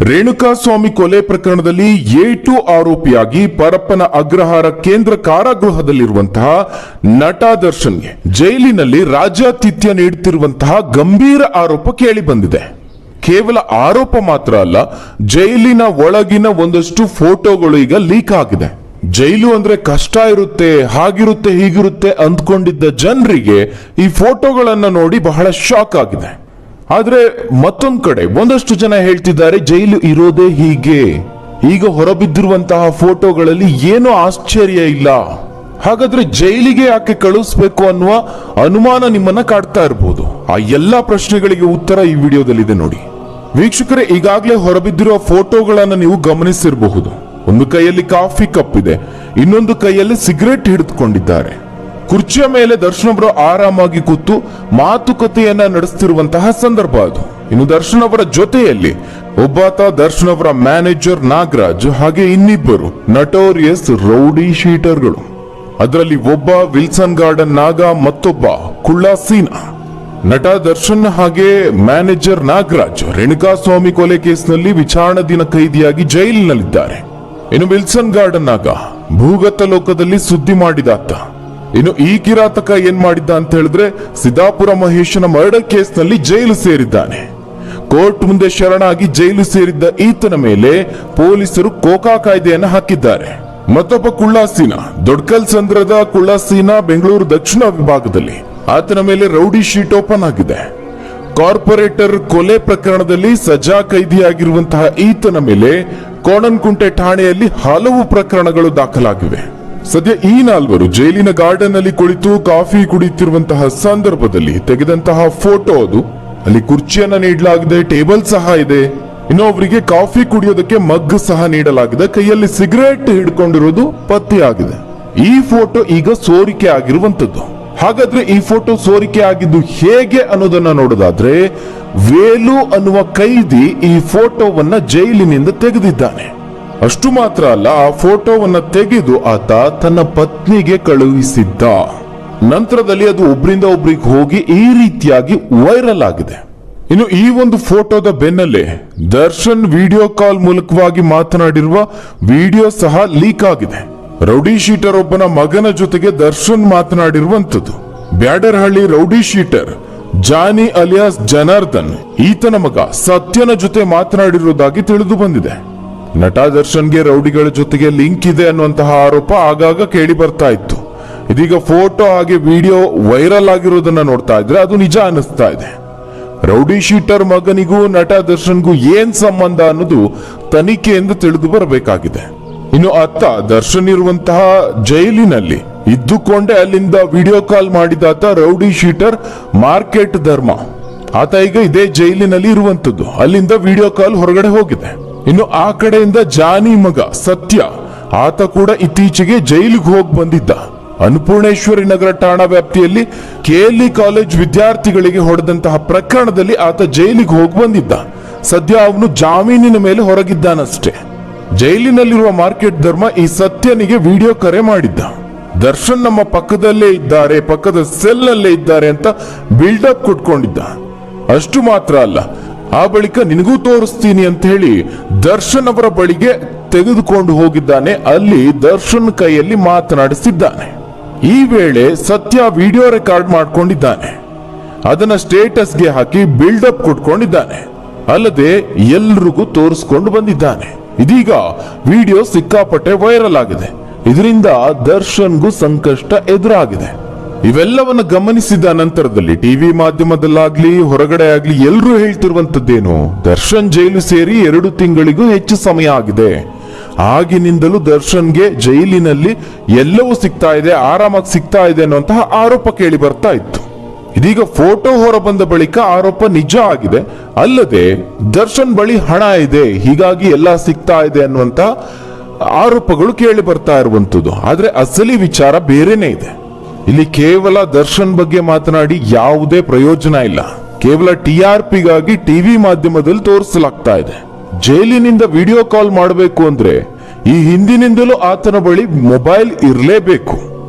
ರೇಣುಕಾಸ್ವಾಮಿ ಕೊಲೆ ಪ್ರಕರಣದಲ್ಲಿ A2 ಆರೋಪಿಯಾಗಿ ಪರಪ್ಪನ ಅಗ್ರಹಾರ ಕೇಂದ್ರ ಕಾರಾಗೃಹದಲ್ಲಿರುವಂತಹ ನಟ ದರ್ಶನ್ಗೆ ಜೈಲಿನಲ್ಲಿ ರಾಜ್ಯಾತಿಥ್ಯ ನೀಡುತ್ತಿರುವಂತಹ ಗಂಭೀರ ಆರೋಪ ಕೇಳಿ ಬಂದಿದೆ. ಕೇವಲ ಆರೋಪ ಮಾತ್ರ ಅಲ್ಲ, ಜೈಲಿನ ಒಳಗಿನ ಒಂದಷ್ಟು ಫೋಟೋಗಳು ಈಗ ಲೀಕ್ ಆಗಿದೆ. ಜೈಲು ಅಂದ್ರೆ ಕಷ್ಟ ಇರುತ್ತೆ, ಹಾಗಿರುತ್ತೆ ಹೀಗಿರುತ್ತೆ ಅಂದ್ಕೊಂಡಿದ್ದ ಜನರಿಗೆ ಈ ಫೋಟೋಗಳನ್ನ ನೋಡಿ ಬಹಳ ಶಾಕ್ ಆಗಿದೆ. ಆದ್ರೆ ಮತ್ತೊಂದ್ ಕಡೆ ಒಂದಷ್ಟು ಜನ ಹೇಳ್ತಿದ್ದಾರೆ ಜೈಲು ಇರೋದೇ ಹೀಗೆ, ಈಗ ಹೊರಬಿದ್ದಿರುವಂತಹ ಫೋಟೋಗಳಲ್ಲಿ ಏನೂ ಆಶ್ಚರ್ಯ ಇಲ್ಲ, ಹಾಗಾದ್ರೆ ಜೈಲಿಗೆ ಯಾಕೆ ಕಳಿಸ್ಬೇಕು ಅನ್ನುವ ಅನುಮಾನ ನಿಮ್ಮನ್ನ ಕಾಡ್ತಾ ಇರಬಹುದು. ಆ ಎಲ್ಲಾ ಪ್ರಶ್ನೆಗಳಿಗೆ ಉತ್ತರ ಈ ವಿಡಿಯೋದಲ್ಲಿದೆ ನೋಡಿ. ವೀಕ್ಷಕರೇ, ಈಗಾಗಲೇ ಹೊರಬಿದ್ದಿರುವ ಫೋಟೋಗಳನ್ನ ನೀವು ಗಮನಿಸಿರಬಹುದು. ಒಂದು ಕೈಯಲ್ಲಿ ಕಾಫಿ ಕಪ್ ಇದೆ, ಇನ್ನೊಂದು ಕೈಯಲ್ಲಿ ಸಿಗರೆಟ್ ಹಿಡಿದುಕೊಂಡಿದ್ದಾರೆ. ಕುರ್ಚಿಯ ಮೇಲೆ ದರ್ಶನ್ ಅವರು ಆರಾಮಾಗಿ ಕೂತು ಮಾತುಕತೆಯನ್ನ ನಡೆಸುತ್ತಿರುವಂತಹ ಸಂದರ್ಭ ಅದು. ಇನ್ನು ದರ್ಶನ್ ಅವರ ಜೊತೆಯಲ್ಲಿ ಒಬ್ಬಾತ ದರ್ಶನ್ ಅವರ ಮ್ಯಾನೇಜರ್ ನಾಗರಾಜ್, ಹಾಗೆ ಇನ್ನಿಬ್ಬರು ನಟೋರಿಯಸ್ ರೌಡಿ ಶೀಟರ್ಗಳು. ಅದರಲ್ಲಿ ಒಬ್ಬ ವಿಲ್ಸನ್ ಗಾರ್ಡನ್ ನಾಗ, ಮತ್ತೊಬ್ಬ ಕುಳ್ಳ ಸೀನಾ. ನಟ ದರ್ಶನ್ ಹಾಗೆ ಮ್ಯಾನೇಜರ್ ನಾಗರಾಜ್ ರೇಣುಕಾಸ್ವಾಮಿ ಕೊಲೆ ಕೇಸ್ನಲ್ಲಿ ವಿಚಾರಣಾಧೀನ ಕೈದಿಯಾಗಿ ಜೈಲಿನಲ್ಲಿದ್ದಾರೆ. ಇನ್ನು ವಿಲ್ಸನ್ ಗಾರ್ಡನ್ ನಾಗ ಭೂಗತ ಲೋಕದಲ್ಲಿ ಸುದ್ದಿ ಮಾಡಿದಾತ. ಇನ್ನು ಈ ಕಿರಾತಕ ಏನ್ ಮಾಡಿದ್ದ ಅಂತ ಹೇಳಿದ್ರೆ ಸಿದ್ದಾಪುರ ಮಹೇಶನ ಮರ್ಡರ್ ಕೇಸ್ನಲ್ಲಿ ಜೈಲು ಸೇರಿದ್ದಾನೆ. ಕೋರ್ಟ್ ಮುಂದೆ ಶರಣಾಗಿ ಜೈಲು ಸೇರಿದ್ದ ಈತನ ಮೇಲೆ ಪೊಲೀಸರು ಕೋಕಾ ಕಾಯ್ದೆಯನ್ನು ಹಾಕಿದ್ದಾರೆ. ಮತ್ತೊಬ್ಬ ಕುಳ್ಳಾಸೀನಾ, ದೊಡ್ಕಲ್ ಸಂದ್ರದ ಕುಳ್ಳಾಸೀನಾ ಬೆಂಗಳೂರು ದಕ್ಷಿಣ ವಿಭಾಗದಲ್ಲಿ, ಆತನ ಮೇಲೆ ರೌಡಿ ಶೀಟ್ ಓಪನ್ ಆಗಿದೆ. ಕಾರ್ಪೊರೇಟರ್ ಕೊಲೆ ಪ್ರಕರಣದಲ್ಲಿ ಸಜಾ ಕೈದಿಯಾಗಿರುವಂತಹ ಈತನ ಮೇಲೆ ಕೋಣನಕುಂಟೆ ಠಾಣೆಯಲ್ಲಿ ಹಲವು ಪ್ರಕರಣಗಳು ದಾಖಲಾಗಿವೆ. ಸದ್ಯ ಈ ನಾಲ್ವರು ಜೈಲಿನ ಗಾರ್ಡನ್ ಅಲ್ಲಿ ಕುಳಿತು ಕಾಫಿ ಕುಡಿಯುತ್ತಿರುವಂತಹ ಸಂದರ್ಭದಲ್ಲಿ ತೆಗೆದಂತಹ ಫೋಟೋ ಅದು. ಅಲ್ಲಿ ಕುರ್ಚಿಯನ್ನ ನೀಡಲಾಗಿದೆ, ಟೇಬಲ್ ಸಹ ಇದೆ. ಇನ್ನು ಅವರಿಗೆ ಕಾಫಿ ಕುಡಿಯೋದಕ್ಕೆ ಮಗ್ ಸಹ ನೀಡಲಾಗಿದೆ. ಕೈಯಲ್ಲಿ ಸಿಗರೇಟ್ ಹಿಡ್ಕೊಂಡಿರೋದು ಪತ್ತೆಯಾಗಿದೆ. ಈ ಫೋಟೋ ಈಗ ಸೋರಿಕೆ ಆಗಿರುವಂತದ್ದು. ಹಾಗಾದ್ರೆ ಈ ಫೋಟೋ ಸೋರಿಕೆ ಆಗಿದ್ದು ಹೇಗೆ ಅನ್ನೋದನ್ನ ನೋಡೋದಾದ್ರೆ, ವೇಲು ಅನ್ನುವ ಕೈದಿ ಈ ಫೋಟೋವನ್ನ ಜೈಲಿನಿಂದ ತೆಗೆದಿದ್ದಾನೆ. ಅಷ್ಟು ಮಾತ್ರ ಅಲ್ಲ, ಆ ಫೋಟೋವನ್ನ ತೆಗೆದು ಆತ ತನ್ನ ಪತ್ನಿಗೆ ಕಳುಹಿಸಿದ್ದ. ನಂತರದಲ್ಲಿ ಅದು ಒಬ್ರಿಂದ ಒಬ್ರಿಗೆ ಹೋಗಿ ಈ ರೀತಿಯಾಗಿ ವೈರಲ್ ಆಗಿದೆ. ಇನ್ನು ಈ ಒಂದು ಫೋಟೋದ ಬೆನ್ನಲ್ಲೇ ದರ್ಶನ್ ವಿಡಿಯೋ ಕಾಲ್ ಮೂಲಕವಾಗಿ ಮಾತನಾಡಿರುವ ವಿಡಿಯೋ ಸಹ ಲೀಕ್ ಆಗಿದೆ. ರೌಡಿ ಶೀಟರ್ ಒಬ್ಬನ ಮಗನ ಜೊತೆಗೆ ದರ್ಶನ್ ಮಾತನಾಡಿರುವಂತದ್ದು. ಬ್ಯಾಡರಹಳ್ಳಿ ರೌಡಿ ಶೀಟರ್ ಜಾನಿ ಅಲಿಯಾಸ್ ಜನಾರ್ದನ್, ಈತನ ಮಗ ಸತ್ಯನ ಜೊತೆ ಮಾತನಾಡಿರುವುದಾಗಿ ತಿಳಿದು ಬಂದಿದೆ. ನಟ ದರ್ಶನ್ಗೆ ರೌಡಿಗಳ ಜೊತೆಗೆ ಲಿಂಕ್ ಇದೆ ಅನ್ನುವಂತಹ ಆರೋಪ ಆಗಾಗ ಕೇಳಿ ಬರ್ತಾ ಇತ್ತು. ಇದೀಗ ಫೋಟೋ ಹಾಗೆ ವಿಡಿಯೋ ವೈರಲ್ ಆಗಿರೋದನ್ನ ನೋಡ್ತಾ ಇದ್ರೆ ಅದು ನಿಜ ಅನಿಸ್ತಾ ಇದೆ. ರೌಡಿ ಶೀಟರ್ ಮಗನಿಗೂ ನಟ ದರ್ಶನ್ಗೂ ಏನ್ ಸಂಬಂಧ ಅನ್ನೋದು ತನಿಖೆಯಿಂದ ತಿಳಿದು ಬರಬೇಕಾಗಿದೆ. ಇನ್ನು ಅತ್ತ ದರ್ಶನ್ ಇರುವಂತಹ ಜೈಲಿನಲ್ಲಿ ಇದ್ದುಕೊಂಡೇ ಅಲ್ಲಿಂದ ವಿಡಿಯೋ ಕಾಲ್ ಮಾಡಿದಾತ ರೌಡಿ ಶೀಟರ್ ಮಾರ್ಕೆಟ್ ಧರ್ಮ, ಆತ ಈಗ ಇದೇ ಜೈಲಿನಲ್ಲಿ ಇರುವಂತದ್ದು. ಅಲ್ಲಿಂದ ವಿಡಿಯೋ ಕಾಲ್ ಹೊರಗಡೆ ಹೋಗಿದೆ. ಇನ್ನು ಆ ಕಡೆಯಿಂದ ಜಾನಿ ಮಗ ಸತ್ಯ, ಆತ ಕೂಡ ಇತ್ತೀಚೆಗೆ ಜೈಲಿಗೆ ಹೋಗಿ ಬಂದಿದ್ದ. ಅನ್ನಪೂರ್ಣೇಶ್ವರಿ ನಗರ ಠಾಣಾ ವ್ಯಾಪ್ತಿಯಲ್ಲಿ KLE ಕಾಲೇಜ್ ವಿದ್ಯಾರ್ಥಿಗಳಿಗೆ ಹೊಡೆದಂತಹ ಪ್ರಕರಣದಲ್ಲಿ ಆತ ಜೈಲಿಗೆ ಹೋಗಿ ಬಂದಿದ್ದ. ಸದ್ಯ ಅವನು ಜಾಮೀನಿನ ಮೇಲೆ ಹೊರಗಿದ್ದಾನಷ್ಟೇ. ಜೈಲಿನಲ್ಲಿರುವ ಮಾರ್ಕೆಟ್ ಧರ್ಮ ಈ ಸತ್ಯನಿಗೆ ವಿಡಿಯೋ ಕರೆ ಮಾಡಿದ್ದ. ದರ್ಶನ್ ನಮ್ಮ ಪಕ್ಕದಲ್ಲೇ ಇದ್ದಾರೆ, ಪಕ್ಕದ ಸೆಲ್ ನಲ್ಲೇ ಇದ್ದಾರೆ ಅಂತ ಬಿಲ್ಡಪ್ ಕೊಟ್ಕೊಂಡಿದ್ದ. ಅಷ್ಟು ಮಾತ್ರ ಅಲ್ಲ, ಆ ಬಳಿಕ ನಿನಗೂ ತೋರಿಸ್ತೀನಿ ಅಂತ ಹೇಳಿ ದರ್ಶನ್ ಅವರ ಬಳಿಗೆ ತೆಗೆದುಕೊಂಡು ಹೋಗಿದ್ದಾನೆ. ಅಲ್ಲಿ ದರ್ಶನ್ ಕೈಯಲ್ಲಿ ಮಾತನಾಡಿಸಿದ್ದಾನೆ. ಈ ವೇಳೆ ಸತ್ಯ ವಿಡಿಯೋ ರೆಕಾರ್ಡ್ ಮಾಡ್ಕೊಂಡಿದ್ದಾನೆ. ಅದನ್ನ ಸ್ಟೇಟಸ್ಗೆ ಹಾಕಿ ಬಿಲ್ಡಪ್ ಕೊಟ್ಕೊಂಡಿದ್ದಾನೆ. ಅಲ್ಲದೆ ಎಲ್ರಿಗೂ ತೋರಿಸ್ಕೊಂಡು ಬಂದಿದ್ದಾನೆ. ಇದೀಗ ವಿಡಿಯೋ ಸಿಕ್ಕಾಪಟ್ಟೆ ವೈರಲ್ ಆಗಿದೆ. ಇದರಿಂದ ದರ್ಶನ್ಗೂ ಸಂಕಷ್ಟ ಎದುರಾಗಿದೆ. ಇವೆಲ್ಲವನ್ನ ಗಮನಿಸಿದ ನಂತರದಲ್ಲಿ ಟಿವಿ ಮಾಧ್ಯಮದಲ್ಲಾಗ್ಲಿ ಹೊರಗಡೆ ಆಗ್ಲಿ ಎಲ್ಲರೂ ಹೇಳ್ತಿರುವಂತದ್ದೇನು, ದರ್ಶನ್ ಜೈಲು ಸೇರಿ 2 ತಿಂಗಳಿಗೂ ಹೆಚ್ಚು ಸಮಯ ಆಗಿದೆ. ಆಗಿನಿಂದಲೂ ದರ್ಶನ್ಗೆ ಜೈಲಿನಲ್ಲಿ ಎಲ್ಲವೂ ಸಿಗ್ತಾ ಇದೆ, ಆರಾಮಾಗಿ ಸಿಗ್ತಾ ಇದೆ ಅನ್ನುವಂತಹ ಆರೋಪ ಕೇಳಿ ಬರ್ತಾ ಇತ್ತು. ಇದೀಗ ಫೋಟೋ ಹೊರ ಬಂದ ಬಳಿಕ ಆರೋಪ ನಿಜ ಆಗಿದೆ. ಅಲ್ಲದೆ ದರ್ಶನ್ ಬಳಿ ಹಣ ಇದೆ, ಹೀಗಾಗಿ ಎಲ್ಲ ಸಿಗ್ತಾ ಇದೆ ಅನ್ನುವಂತ ಆರೋಪಗಳು ಕೇಳಿ ಬರ್ತಾ ಇರುವಂತದ್ದು. ಆದ್ರೆ ಅಸಲಿ ವಿಚಾರ ಬೇರೆನೇ ಇದೆ. ಇಲ್ಲಿ ಕೇವಲ ದರ್ಶನ್ ಬಗ್ಗೆ ಮಾತನಾಡಿ ಯಾವುದೇ ಪ್ರಯೋಜನ ಇಲ್ಲ. ಕೇವಲ TRPಗಾಗಿ ಟಿವಿ ಮಾಧ್ಯಮದಲ್ಲಿ ತೋರಿಸಲಾಗ್ತಾ ಇದೆ. ಜೈಲಿನಿಂದ ವಿಡಿಯೋ ಕಾಲ್ ಮಾಡಬೇಕು ಅಂದ್ರೆ ಈ ಹಿಂದಿನಿಂದಲೂ ಆತನ ಬಳಿ ಮೊಬೈಲ್ ಇರಲೇಬೇಕು.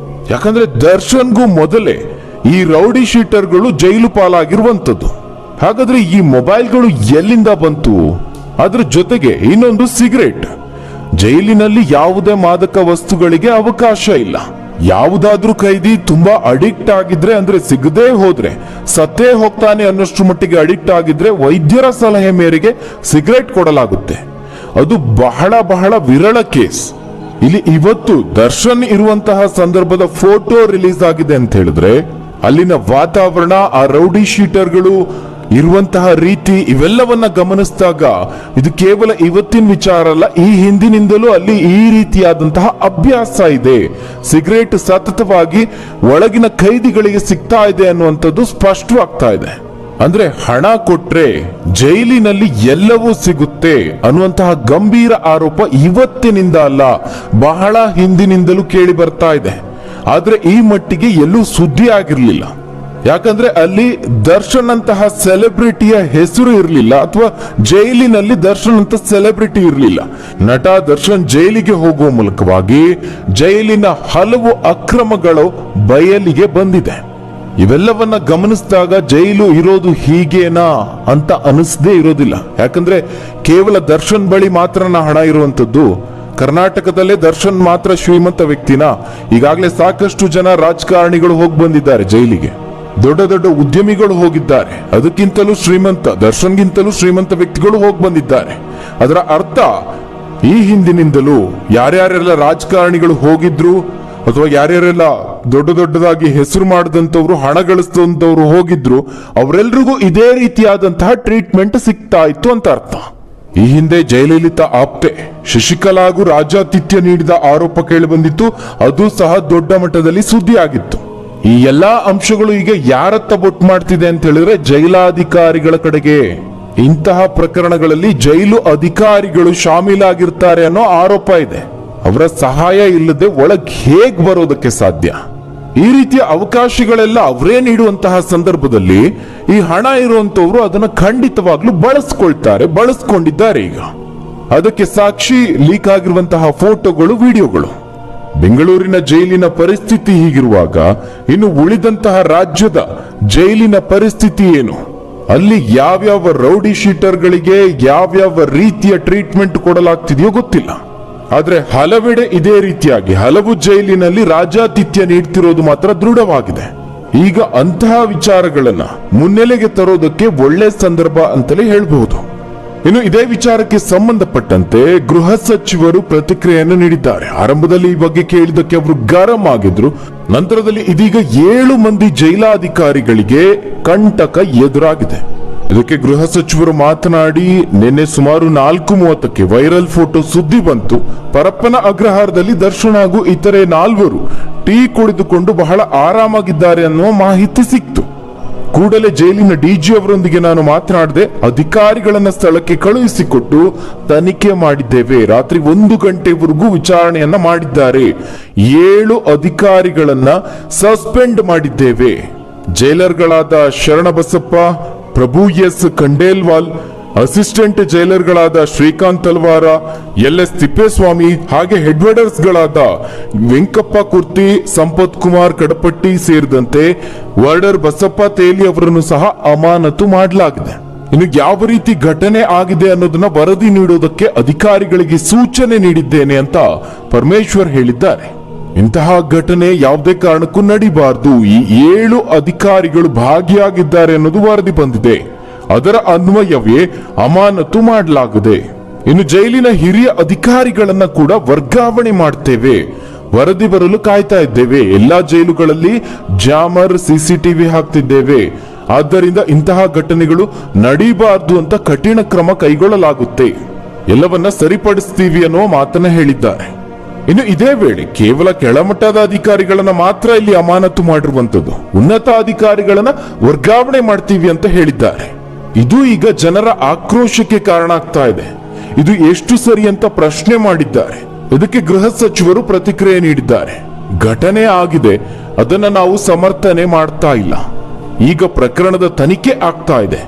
ಯಾಕಂದ್ರೆ ದರ್ಶನ್ಗೂ ಮೊದಲೇ ಈ ರೌಡಿ ಶೀಟರ್ಗಳು ಜೈಲು ಪಾಲಾಗಿರುವಂತದ್ದು. ಹಾಗಾದ್ರೆ ಈ ಮೊಬೈಲ್ಗಳು ಎಲ್ಲಿಂದ ಬಂತು? ಅದ್ರ ಜೊತೆಗೆ ಇನ್ನೊಂದು ಸಿಗರೇಟ್. ಜೈಲಿನಲ್ಲಿ ಯಾವುದೇ ಮಾದಕ ವಸ್ತುಗಳಿಗೆ ಅವಕಾಶ ಇಲ್ಲ. ಯಾವುದಾದ್ರೂ ಕೈದಿ ತುಂಬಾ ಅಡಿಕ್ಟ್ ಆಗಿದ್ರೆ, ಅಂದ್ರೆ ಸಿಗದೇ ಹೋದ್ರೆ ಸತ್ತೇ ಹೋಗ್ತಾನೆ ಅನ್ನೋಷ್ಟು ಮಟ್ಟಿಗೆ ಅಡಿಕ್ಟ್ ಆಗಿದ್ರೆ ವೈದ್ಯರ ಸಲಹೆ ಮೇರೆಗೆ ಸಿಗರೇಟ್ ಕೊಡಲಾಗುತ್ತೆ. ಅದು ಬಹಳ ಬಹಳ ವಿರಳ ಕೇಸ್. ಇಲ್ಲಿ ಇವತ್ತು ದರ್ಶನ್ ಇರುವಂತಹ ಸಂದರ್ಭದ ಫೋಟೋ ರಿಲೀಸ್ ಆಗಿದೆ ಅಂತ ಹೇಳಿದ್ರೆ ಅಲ್ಲಿನ ವಾತಾವರಣ, ಆ ರೌಡಿ ಶೀಟರ್ಗಳು ಇರುವಂತಹ ರೀತಿ, ಇವೆಲ್ಲವನ್ನ ಗಮನಿಸಿದಾಗ ಇದು ಕೇವಲ ಇವತ್ತಿನ ವಿಚಾರ ಅಲ್ಲ, ಈ ಹಿಂದಿನಿಂದಲೂ ಅಲ್ಲಿ ಈ ರೀತಿಯಾದಂತಹ ಅಭ್ಯಾಸ ಇದೆ. ಸಿಗರೇಟ್ ಸತತವಾಗಿ ಒಳಗಿನ ಖೈದಿಗಳಿಗೆ ಸಿಗ್ತಾ ಇದೆ ಅನ್ನುವಂಥದ್ದು ಸ್ಪಷ್ಟವಾಗ್ತಾ ಇದೆ. ಅಂದ್ರೆ ಹಣ ಕೊಟ್ರೆ ಜೈಲಿನಲ್ಲಿ ಎಲ್ಲವೂ ಸಿಗುತ್ತೆ ಅನ್ನುವಂತಹ ಗಂಭೀರ ಆರೋಪ ಇವತ್ತಿನಿಂದ ಅಲ್ಲ, ಬಹಳ ಹಿಂದಿನಿಂದಲೂ ಕೇಳಿ ಬರ್ತಾ ಇದೆ. ಆದ್ರೆ ಈ ಮಟ್ಟಿಗೆ ಎಲ್ಲೂ ಸುದ್ದಿ ಆಗಿರ್ಲಿಲ್ಲ. ಯಾಕಂದ್ರೆ ಅಲ್ಲಿ ದರ್ಶನ್ ಅಂತಹ ಸೆಲೆಬ್ರಿಟಿಯ ಹೆಸರು ಇರಲಿಲ್ಲ, ಅಥವಾ ಜೈಲಿನಲ್ಲಿ ದರ್ಶನ್ ಅಂತ ಸೆಲೆಬ್ರಿಟಿ ಇರಲಿಲ್ಲ. ನಟ ದರ್ಶನ್ ಜೈಲಿಗೆ ಹೋಗುವ ಮೂಲಕವಾಗಿ ಜೈಲಿನ ಹಲವು ಅಕ್ರಮಗಳು ಬಯಲಿಗೆ ಬಂದಿದೆ. ಇವೆಲ್ಲವನ್ನ ಗಮನಿಸಿದಾಗ ಜೈಲು ಇರೋದು ಹೀಗೇನಾ ಅಂತ ಅನಿಸದೇ ಇರೋದಿಲ್ಲ. ಯಾಕಂದ್ರೆ ಕೇವಲ ದರ್ಶನ್ ಬಳಿ ಮಾತ್ರನ ಹಣ ಇರುವಂತದ್ದು? ಕರ್ನಾಟಕದಲ್ಲೇ ದರ್ಶನ್ ಮಾತ್ರ ಶ್ರೀಮಂತ ವ್ಯಕ್ತಿನ? ಈಗಾಗಲೇ ಸಾಕಷ್ಟು ಜನ ರಾಜಕಾರಣಿಗಳು ಹೋಗಿ ಬಂದಿದ್ದಾರೆ ಜೈಲಿಗೆ, ದೊಡ್ಡ ದೊಡ್ಡ ಉದ್ಯಮಿಗಳು ಹೋಗಿದ್ದಾರೆ, ಅದಕ್ಕಿಂತಲೂ ಶ್ರೀಮಂತ, ದರ್ಶನ್ಗಿಂತಲೂ ಶ್ರೀಮಂತ ವ್ಯಕ್ತಿಗಳು ಹೋಗಿ ಬಂದಿದ್ದಾರೆ. ಅದರ ಅರ್ಥ ಈ ಹಿಂದಿನಿಂದಲೂ ಯಾರ್ಯಾರೆಲ್ಲ ರಾಜಕಾರಣಿಗಳು ಹೋಗಿದ್ರು ಅಥವಾ ಯಾರ್ಯಾರೆಲ್ಲ ದೊಡ್ಡ ದೊಡ್ಡದಾಗಿ ಹೆಸರು ಮಾಡಿದಂಥವ್ರು, ಹಣ ಗಳಿಸಿದಂಥವ್ರು ಹೋಗಿದ್ರು, ಅವರೆಲ್ರಿಗೂ ಇದೇ ರೀತಿಯಾದಂತಹ ಟ್ರೀಟ್ಮೆಂಟ್ ಸಿಗ್ತಾ ಇತ್ತು ಅಂತ ಅರ್ಥ. ಈ ಹಿಂದೆ ಜಯಲಲಿತಾ ಆಪ್ತೆ ಶಶಿಕಲಾಗೂ ರಾಜಾತಿಥ್ಯ ನೀಡಿದ ಆರೋಪ ಕೇಳಿ ಬಂದಿತ್ತು. ಅದು ಸಹ ದೊಡ್ಡ ಮಟ್ಟದಲ್ಲಿ ಸುದ್ದಿ ಆಗಿತ್ತು. ಈ ಎಲ್ಲಾ ಅಂಶಗಳು ಈಗ ಯಾರತ್ತ ಬೊಟ್ಟು ಮಾಡ್ತಿದೆ ಅಂತ ಹೇಳಿದ್ರೆ ಜೈಲಾಧಿಕಾರಿಗಳ ಕಡೆಗೆ. ಇಂತಹ ಪ್ರಕರಣಗಳಲ್ಲಿ ಜೈಲು ಅಧಿಕಾರಿಗಳು ಶಾಮೀಲಾಗಿರ್ತಾರೆ ಅನ್ನೋ ಆರೋಪ ಇದೆ. ಅವರ ಸಹಾಯ ಇಲ್ಲದೆ ಒಳಗ್ ಹೇಗ್ ಬರೋದಕ್ಕೆ ಸಾಧ್ಯ? ಈ ರೀತಿಯ ಅವಕಾಶಗಳೆಲ್ಲ ಅವರೇ ನೀಡುವಂತಹ ಸಂದರ್ಭದಲ್ಲಿ ಈ ಹಣ ಇರುವಂತವ್ರು ಅದನ್ನ ಖಂಡಿತವಾಗ್ಲೂ ಬಳಸ್ಕೊಂಡಿದ್ದಾರೆ. ಈಗ ಅದಕ್ಕೆ ಸಾಕ್ಷಿ ಲೀಕ್ ಆಗಿರುವಂತಹ ಫೋಟೋಗಳು, ವಿಡಿಯೋಗಳು. ಬೆಂಗಳೂರಿನ ಜೈಲಿನ ಪರಿಸ್ಥಿತಿ ಹೀಗಿರುವಾಗ ಇನ್ನು ಉಳಿದಂತಹ ರಾಜ್ಯದ ಜೈಲಿನ ಪರಿಸ್ಥಿತಿ ಏನು? ಅಲ್ಲಿ ಯಾವ್ಯಾವ ರೌಡಿ ಶೀಟರ್ಗಳಿಗೆ ಯಾವ್ಯಾವ ರೀತಿಯ ಟ್ರೀಟ್ಮೆಂಟ್ ಕೊಡಲಾಗ್ತಿದೆಯೋ ಗೊತ್ತಿಲ್ಲ. ಆದ್ರೆ ಹಲವೆಡೆ ಇದೇ ರೀತಿಯಾಗಿ ಹಲವು ಜೈಲಿನಲ್ಲಿ ರಾಜಾತಿಥ್ಯ ನೀಡ್ತಿರೋದು ಮಾತ್ರ ದೃಢವಾಗಿದೆ. ಈಗ ಅಂತಹ ವಿಚಾರಗಳನ್ನ ಮುನ್ನೆಲೆಗೆ ತರೋದಕ್ಕೆ ಒಳ್ಳೆ ಸಂದರ್ಭ ಅಂತಲೇ ಹೇಳಬಹುದು. ಇನ್ನು ಇದೇ ವಿಚಾರಕ್ಕೆ ಸಂಬಂಧಪಟ್ಟಂತೆ ಗೃಹ ಸಚಿವರು ಪ್ರತಿಕ್ರಿಯೆಯನ್ನು ನೀಡಿದ್ದಾರೆ. ಆರಂಭದಲ್ಲಿ ಈ ಬಗ್ಗೆ ಕೇಳಿದಕ್ಕೆ ಅವರು ಗರಂ ಆಗಿದ್ರು. ನಂತರದಲ್ಲಿ ಇದೀಗ 7 ಮಂದಿ ಜೈಲಾಧಿಕಾರಿಗಳಿಗೆ ಕಂಟಕ ಎದುರಾಗಿದೆ. ಇದಕ್ಕೆ ಗೃಹ ಸಚಿವರು ಮಾತನಾಡಿ, ನಿನ್ನೆ ಸುಮಾರು 4:30ಕ್ಕೆ ವೈರಲ್ ಫೋಟೋ ಸುದ್ದಿ ಬಂತು. ಪರಪ್ಪನ ಅಗ್ರಹಾರದಲ್ಲಿ ದರ್ಶನ್ ಹಾಗೂ ಇತರೆ 4 ಟೀ ಕುಡಿದುಕೊಂಡು ಬಹಳ ಆರಾಮಾಗಿದ್ದಾರೆ ಅನ್ನುವ ಮಾಹಿತಿ ಸಿಕ್ತು. ಕೂಡಲೇ ಜೈಲಿನ ಡಿಜಿ ಅವರೊಂದಿಗೆ ನಾನು ಮಾತನಾಡಿದೆ. ಅಧಿಕಾರಿಗಳನ್ನ ಸ್ಥಳಕ್ಕೆ ಕಳುಹಿಸಿಕೊಟ್ಟು ತನಿಖೆ ಮಾಡಿದ್ದೇವೆ. ರಾತ್ರಿ 1 ಗಂಟೆವರೆಗೂ ವಿಚಾರಣೆಯನ್ನ ಮಾಡಿದ್ದಾರೆ. 7 ಅಧಿಕಾರಿಗಳನ್ನ ಸಸ್ಪೆಂಡ್ ಮಾಡಿದ್ದೇವೆ. ಜೈಲರ್ಗಳಾದ ಶರಣಬಸಪ್ಪ, ಪ್ರಭು ಎಸ್ ಖಂಡೇಲ್ವಾಲ್, ಅಸಿಸ್ಟೆಂಟ್ ಜೈಲರ್ಗಳಾದ ಶ್ರೀಕಾಂತ್ ತಲ್ವಾರ, LS ತಿಪ್ಪೇಸ್ವಾಮಿ, ಹಾಗೆ ಹೆಡ್ವರ್ಡರ್ಸ್ ಗಳಾದ ವೆಂಕಪ್ಪ ಕುರ್ತಿ, ಸಂಪತ್ ಕುಮಾರ್ ಕಡಪಟ್ಟಿ ಸೇರಿದಂತೆ ವಾರ್ಡರ್ ಬಸಪ್ಪ ತೇಲಿ ಅವರನ್ನು ಸಹ ಅಮಾನತು ಮಾಡಲಾಗಿದೆ. ಇನ್ನು ಯಾವ ರೀತಿ ಘಟನೆ ಆಗಿದೆ ಅನ್ನೋದನ್ನ ವರದಿ ನೀಡುವುದಕ್ಕೆ ಅಧಿಕಾರಿಗಳಿಗೆ ಸೂಚನೆ ನೀಡಿದ್ದೇನೆ ಅಂತ ಪರಮೇಶ್ವರ್ ಹೇಳಿದ್ದಾರೆ. ಇಂತಹ ಘಟನೆ ಯಾವುದೇ ಕಾರಣಕ್ಕೂ ನಡಿಬಾರದು. ಈ 7 ಅಧಿಕಾರಿಗಳು ಭಾಗಿಯಾಗಿದ್ದಾರೆ ಅನ್ನೋದು ವರದಿ ಬಂದಿದೆ. ಅದರ ಅನ್ವಯವೇ ಅಮಾನತು ಮಾಡಲಾಗಿದೆ. ಇನ್ನು ಜೈಲಿನ ಹಿರಿಯ ಅಧಿಕಾರಿಗಳನ್ನ ಕೂಡ ವರ್ಗಾವಣೆ ಮಾಡ್ತೇವೆ. ವರದಿ ಬರಲು ಕಾಯ್ತಾ ಇದ್ದೇವೆ. ಎಲ್ಲಾ ಜೈಲುಗಳಲ್ಲಿ ಜಾಮರ್, CCTV ಹಾಕ್ತಿದ್ದೇವೆ. ಆದ್ದರಿಂದ ಇಂತಹ ಘಟನೆಗಳು ನಡೀಬಾರದು ಅಂತ ಕಠಿಣ ಕ್ರಮ ಕೈಗೊಳ್ಳಲಾಗುತ್ತೆ. ಎಲ್ಲವನ್ನ ಸರಿಪಡಿಸ್ತೀವಿ ಅನ್ನುವ ಮಾತನ್ನ ಹೇಳಿದ್ದಾರೆ. ಇನ್ನು ಇದೇ ವೇಳೆ ಕೇವಲ ಕೆಳಮಟ್ಟದ ಅಧಿಕಾರಿಗಳನ್ನ ಮಾತ್ರ ಇಲ್ಲಿ ಅಮಾನತು ಮಾಡಿರುವಂತದ್ದು, ಉನ್ನತ ಅಧಿಕಾರಿಗಳನ್ನ ವರ್ಗಾವಣೆ ಮಾಡ್ತೀವಿ ಅಂತ ಹೇಳಿದ್ದಾರೆ. ಇದು ಈಗ ಜನರ ಆಕ್ರೋಶಕ್ಕೆ ಕಾರಣ ಆಗ್ತಾ ಇದೆ. ಇದು ಎಷ್ಟು ಸರಿ ಅಂತ ಪ್ರಶ್ನೆ ಮಾಡಿದ್ದಾರೆ. ಇದಕ್ಕೆ ಗೃಹ ಸಚಿವರು ಪ್ರತಿಕ್ರಿಯೆ ನೀಡಿದ್ದಾರೆ. ಘಟನೆ ಆಗಿದೆ, ಅದನ್ನ ನಾವು ಸಮರ್ಥನೆ ಮಾಡ್ತಾ ಇಲ್ಲ. ಈಗ ಪ್ರಕರಣದ ತನಿಖೆ ಆಗ್ತಾ ಇದೆ.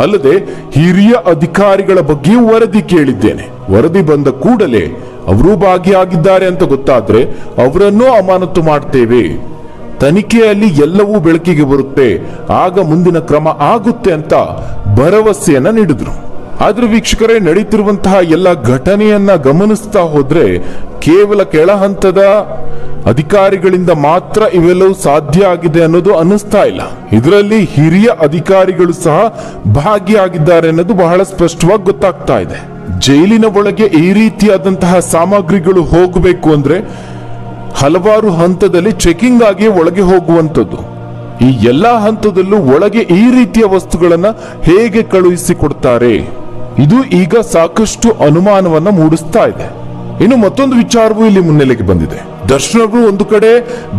ಅಲ್ಲದೆ ಹಿರಿಯ ಅಧಿಕಾರಿಗಳ ಬಗ್ಗೆಯೂ ವರದಿ ಕೇಳಿದ್ದೇನೆ. ವರದಿ ಬಂದ ಕೂಡಲೇ ಅವರು ಭಾಗಿಯಾಗಿದ್ದಾರೆ ಅಂತ ಗೊತ್ತಾದ್ರೆ ಅವರನ್ನೂ ಅಮಾನತು ಮಾಡ್ತೇವೆ. ತನಿಖೆಯಲ್ಲಿ ಎಲ್ಲವೂ ಬೆಳಕಿಗೆ ಬರುತ್ತೆ, ಆಗ ಮುಂದಿನ ಕ್ರಮ ಆಗುತ್ತೆ ಅಂತ ಭರವಸೆಯನ್ನ ನೀಡಿದ್ರು. ಆದ್ರೆ ವೀಕ್ಷಕರೇ, ನಡೀತಿರುವಂತಹ ಎಲ್ಲ ಘಟನೆಯನ್ನ ಗಮನಿಸ್ತಾ ಹೋದ್ರೆ ಕೇವಲ ಕೆಳ ಹಂತದ ಅಧಿಕಾರಿಗಳಿಂದ ಮಾತ್ರ ಇವೆಲ್ಲವೂ ಸಾಧ್ಯ ಆಗಿದೆ ಅನ್ನೋದು ಅನ್ನಿಸ್ತಾ ಇಲ್ಲ. ಇದರಲ್ಲಿ ಹಿರಿಯ ಅಧಿಕಾರಿಗಳು ಸಹ ಭಾಗಿಯಾಗಿದ್ದಾರೆ ಅನ್ನೋದು ಬಹಳ ಸ್ಪಷ್ಟವಾಗಿ ಗೊತ್ತಾಗ್ತಾ ಇದೆ. ಜೈಲಿನ ಒಳಗೆ ಈ ರೀತಿಯಾದಂತಹ ಸಾಮಗ್ರಿಗಳು ಹೋಗಬೇಕು ಅಂದ್ರೆ ಹಲವಾರು ಹಂತದಲ್ಲಿ ಚೆಕಿಂಗ್ ಆಗಿ ಒಳಗೆ ಹೋಗುವಂಥದ್ದು. ಈ ಎಲ್ಲಾ ಹಂತದಲ್ಲೂ ಒಳಗೆ ಈ ರೀತಿಯ ವಸ್ತುಗಳನ್ನ ಹೇಗೆ ಕಳುಹಿಸಿಕೊಡ್ತಾರೆ, ಇದು ಈಗ ಸಾಕಷ್ಟು ಅನುಮಾನವನ್ನ ಮೂಡಿಸ್ತಾ ಇದೆ. ಇನ್ನು ಮತ್ತೊಂದು ವಿಚಾರವೂ ಇಲ್ಲಿ ಮುನ್ನೆಲೆಗೆ ಬಂದಿದೆ. ದರ್ಶನ್ ಅವರು ಒಂದು ಕಡೆ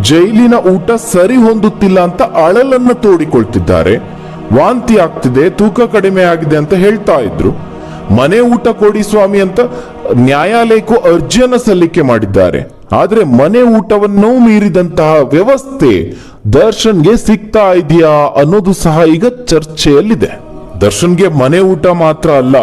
ಜೈಲಿನ ಊಟ ಸರಿ ಹೊಂದುತ್ತಿಲ್ಲ ಅಂತ ಅಳಲನ್ನ ತೋಡಿಕೊಳ್ತಿದ್ದಾರೆ, ವಾಂತಿ ಆಗ್ತಿದೆ, ತೂಕ ಕಡಿಮೆ ಆಗಿದೆ ಅಂತ ಹೇಳ್ತಾ ಇದ್ರು. ಮನೆ ಊಟ ಕೊಡಿ ಸ್ವಾಮಿ ಅಂತ ನ್ಯಾಯಾಲಯಕ್ಕೂ ಅರ್ಜಿಯನ್ನ ಸಲ್ಲಿಕೆ ಮಾಡಿದ್ದಾರೆ. ಆದ್ರೆ ಮನೆ ಊಟವನ್ನು ಮೀರಿದಂತಹ ವ್ಯವಸ್ಥೆ ದರ್ಶನ್ಗೆ ಸಿಗ್ತಾ ಇದೆಯಾ ಅನ್ನೋದು ಸಹ ಈಗ ಚರ್ಚೆಯಲ್ಲಿದೆ. ದರ್ಶನ್ಗೆ ಮನೆ ಊಟ ಮಾತ್ರ ಅಲ್ಲ,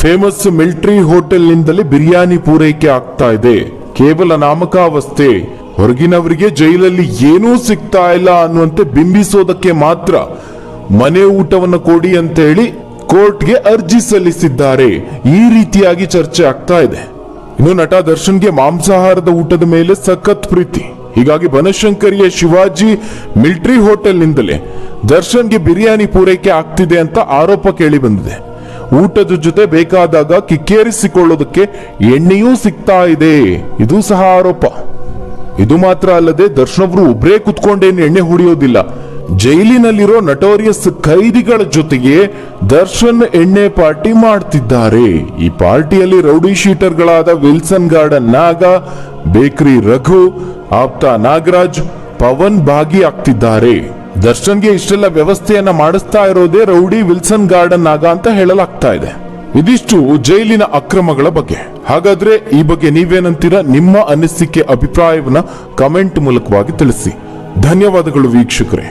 ಫೇಮಸ್ ಮಿಲಿಟರಿ ಹೋಟೆಲ್ ನಿಂದಲೇ ಬಿರಿಯಾನಿ ಪೂರೈಕೆ ಆಗ್ತಾ ಇದೆ. ಕೇವಲ ನಾಮಕಾವಸ್ಥೆ, ಹೊರಗಿನವರಿಗೆ ಜೈಲಲ್ಲಿ ಏನೂ ಸಿಗ್ತಾ ಇಲ್ಲ ಅನ್ನುವಂತೆ ಬಿಂಬಿಸೋದಕ್ಕೆ ಮಾತ್ರ ಮನೆ ಊಟವನ್ನು ಕೊಡಿ ಅಂತ ಹೇಳಿ ಕೋರ್ಟ್ಗೆ ಅರ್ಜಿ ಸಲ್ಲಿಸಿದ್ದಾರೆ. ಈ ರೀತಿಯಾಗಿ ಚರ್ಚೆ ಆಗ್ತಾ ಇದೆ. ಇನ್ನು ನಟ ದರ್ಶನ್ಗೆ ಮಾಂಸಾಹಾರದ ಊಟದ ಮೇಲೆ ಸಖತ್ ಪ್ರೀತಿ. ಹೀಗಾಗಿ ಬನಶಂಕರಿಯ ಶಿವಾಜಿ ಮಿಲಿಟರಿ ಹೋಟೆಲ್ ನಿಂದಲೇ ದರ್ಶನ್ಗೆ ಬಿರಿಯಾನಿ ಪೂರೈಕೆ ಆಗ್ತಿದೆ ಅಂತ ಆರೋಪ ಕೇಳಿ ಬಂದಿದೆ. ಊಟದ ಜೊತೆ ಬೇಕಾದಾಗ ಕಿಕ್ಕೇರಿಸಿಕೊಳ್ಳೋದಕ್ಕೆ ಎಣ್ಣೆಯೂ ಸಿಗ್ತಾ ಇದೆ, ಇದು ಸಹ ಆರೋಪ. ಇದು ಮಾತ್ರ ಅಲ್ಲದೆ ದರ್ಶನ್ ಅವರು ಒಬ್ಬರೇ ಕುತ್ಕೊಂಡೇನು ಎಣ್ಣೆ ಹೊಡೆಯೋದಿಲ್ಲ. ಜೈಲಿನಲ್ಲಿರೋ ನಟೋರಿಯಸ್ ಖೈದಿಗಳ ಜೊತೆಗೆ ದರ್ಶನ್ ಎಣ್ಣೆ ಪಾರ್ಟಿ ಮಾಡ್ತಿದ್ದಾರೆ. ಈ ಪಾರ್ಟಿಯಲ್ಲಿ ರೌಡಿ ಶೀಟರ್ಗಳಾದ ವಿಲ್ಸನ್ ಗಾರ್ಡನ್ ನಾಗ, ಬೇಕರಿ ರಘು, ಆಪ್ತ ನಾಗರಾಜ್, ಪವನ್ ಭಾಗಿಯಾಗ್ತಿದ್ದಾರೆ. ದರ್ಶನ್ಗೆ ಇಷ್ಟೆಲ್ಲ ವ್ಯವಸ್ಥೆಯನ್ನ ಮಾಡಿಸ್ತಾ ಇರೋದೇ ರೌಡಿ ವಿಲ್ಸನ್ ಗಾರ್ಡನ್ ನಾಗ ಅಂತ ಹೇಳಲಾಗ್ತಾ ಇದೆ. ಇದಿಷ್ಟು ಜೈಲಿನ ಅಕ್ರಮಗಳ ಬಗ್ಗೆ. ಹಾಗಾದ್ರೆ ಈ ಬಗ್ಗೆ ನೀವೇನಂತೀರಾ? ನಿಮ್ಮ ಅನಿಸಿಕೆ, ಅಭಿಪ್ರಾಯವನ್ನ ಕಮೆಂಟ್ ಮೂಲಕವಾಗಿ ತಿಳಿಸಿ. ಧನ್ಯವಾದಗಳು ವೀಕ್ಷಕರೇ.